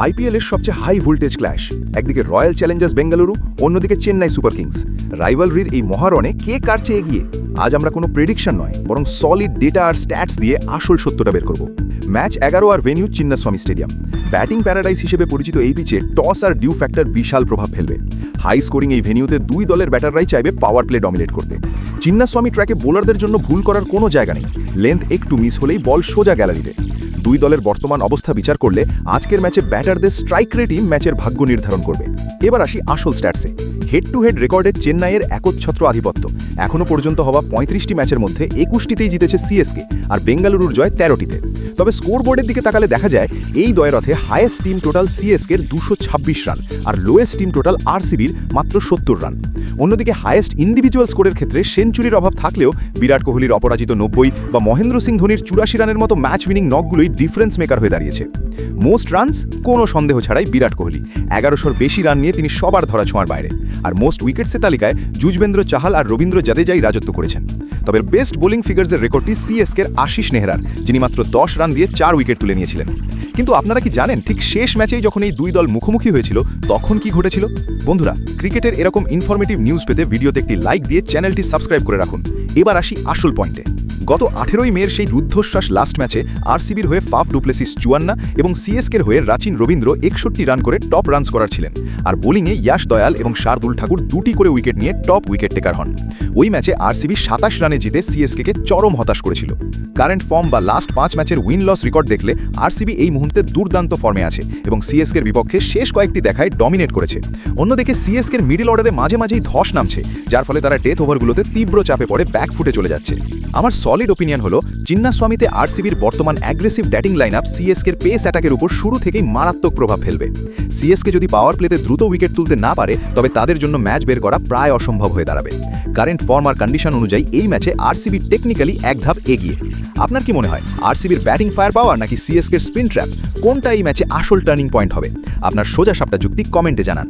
আইপিএলের সবচেয়ে high voltage clash, একদিকে রয়্যাল চ্যালেঞ্জার্স বেঙ্গালুরু, অন্যদিকে চেন্নাই সুপার কিংস। রাইভালরির এই মহারণে কে কার চেয়ে এগিয়ে? আজ আমরা কোনো প্রেডিকশন নয়, বরং সলিড ডেটা আর স্ট্যাটস দিয়ে আসল সত্যটা বের করব। ম্যাচ 11 আর venue Chinnaswamy stadium. Batting paradise হিসেবে পরিচিত এই পিচে টস আর ডিউ ফ্যাক্টর বিশাল প্রভাব ফেলবে। হাই স্কোরিং এই ভেন্যুতে দুই দলের ব্যাটাররাই চাইবে পাওয়ার প্লে ডমিনেট করতে। চিন্নাস্বামী ট্র্যাকে বোলারদের জন্য ভুল করার কোনো জায়গা নেই, লেন্থ একটু মিস হলেই বল সোজা গ্যালারিতে। দুই দলের বর্তমান অবস্থা বিচার করলে আজকের ম্যাচে ব্যাটারদের স্ট্রাইক রেটই ম্যাচের ভাগ্য নির্ধারণ করবে। এবার আসি আসল স্ট্যাটসে। হেড টু হেড রেকর্ডে চেন্নাইয়ের একচ্ছত্র আধিপত্য। এখনও পর্যন্ত হওয়া 35টি ম্যাচের মধ্যে 21টিতেই জিতেছে সিএসকে, আর বেঙ্গালুরুর জয় 13টিতে। তবে স্কোরবোর্ডের দিকে তাকালে দেখা যায় এই দ্বয়ের হাইয়েস্ট টিম টোটাল সিএসকের 226 রান আর লোয়েস্ট টিম টোটাল আরসিবির মাত্র 70 রান। অন্যদিকে হাইয়েস্ট ইন্ডিভিজুয়াল স্কোরের ক্ষেত্রে সেঞ্চুরির অভাব থাকলেও বিরাট কোহলির অপরাজিত 90 বা মহেন্দ্র সিং ধোনির 84 রানের মতো ম্যাচ উইনিং নকগুলোই ডিফারেন্স মেকার হয়ে দাঁড়িয়েছে। মোস্ট রানস কোনো সন্দেহ ছাড়াই বিরাট কোহলি, 1100-র বেশি রান নিয়ে তিনি সবার ধরা ছোঁয়ার বাইরে। আর মোস্ট উইকেটসের তালিকায় যুজবেন্দ্র চাহাল আর রবীন্দ্র জাদেজাই রাজত্ব করেছেন। তবে বেস্ট বোলিং ফিগার্সের রেকর্ডটি সিএসকের আশিস নেহরার, যিনি মাত্র 10 রান দিয়ে 4 উইকেট তুলে নিয়েছিলেন। কিন্তু আপনারা কি জানেন ঠিক শেষ ম্যাচেই যখন এই দুই দল মুখোমুখি হয়েছিল তখন কি ঘটেছিল? বন্ধুরা, ক্রিকেটের এরকম ইনফরমেটিভ নিউজ পেতে ভিডিওতে একটি লাইক দিয়ে চ্যানেলটি সাবস্ক্রাইব করে রাখুন। এবার আসি আসল পয়েন্টে। গত 18ই মের সেই রুদ্ধশ্বাস লাস্ট ম্যাচে আরসিবির হয়ে ফাফ ডুপ্লেসিস 54 এবং সিএসকের হয়ে রাচিন রবীন্দ্র 61 রান করে টপ রান স্কোরার ছিলেন। আর বোলিংয়ে ইয়াশ দয়াল এবং শার্দুল ঠাকুর 2টি করে উইকেট নিয়ে টপ উইকেট টেকার হন। ওই ম্যাচে আরসিবি 27 রানে জিতে সিএসকে চরম হতাশ করেছিল। কারেন্ট ফর্ম বা লাস্ট 5 ম্যাচের উইন লস রেকর্ড দেখলে আরসিবি এই মুহূর্তে দুর্দান্ত ফর্মে আছে এবং সিএসকের বিপক্ষে শেষ কয়েকটি দেখায় ডমিনেট করেছে। অন্যদিকে সিএসকের মিডল অর্ডারে মাঝে মাঝেই ধস নামছে, যার ফলে তারা ডেথ ওভারগুলোতে তীব্র চাপে পড়ে ব্যাকফুটে চলে যাচ্ছে। আমার সলিড ওপিনিয়ন হলো চিন্নাস্বামীতে আরসিবির বর্তমান অ্যাগ্রেসিভ ব্যাটিং লাইন আপ সিএসকের পেস অ্যাটাকের উপর শুরু থেকেই মারাত্মক প্রভাব ফেলবে। সিএসকে যদি পাওয়ার প্লেতে দ্রুত উইকেট তুলতে না পারে তবে তাদের জন্য ম্যাচ বের করা প্রায় অসম্ভব হয়ে দাঁড়াবে। কারেন্ট ফর্ম আর কন্ডিশন অনুযায়ী এই ম্যাচে আরসিবি টেকনিক্যালি এক ধাপ এগিয়ে। আপনার কি মনে হয় আরসিবির ব্যাটিং ফায়ার পাওয়ার নাকি সিএসকের স্পিন ট্র্যাপ, কোনটা এই ম্যাচে আসল টার্নিং পয়েন্ট হবে? আপনার সোজা সাপটা যুক্তি কমেন্টে জানান।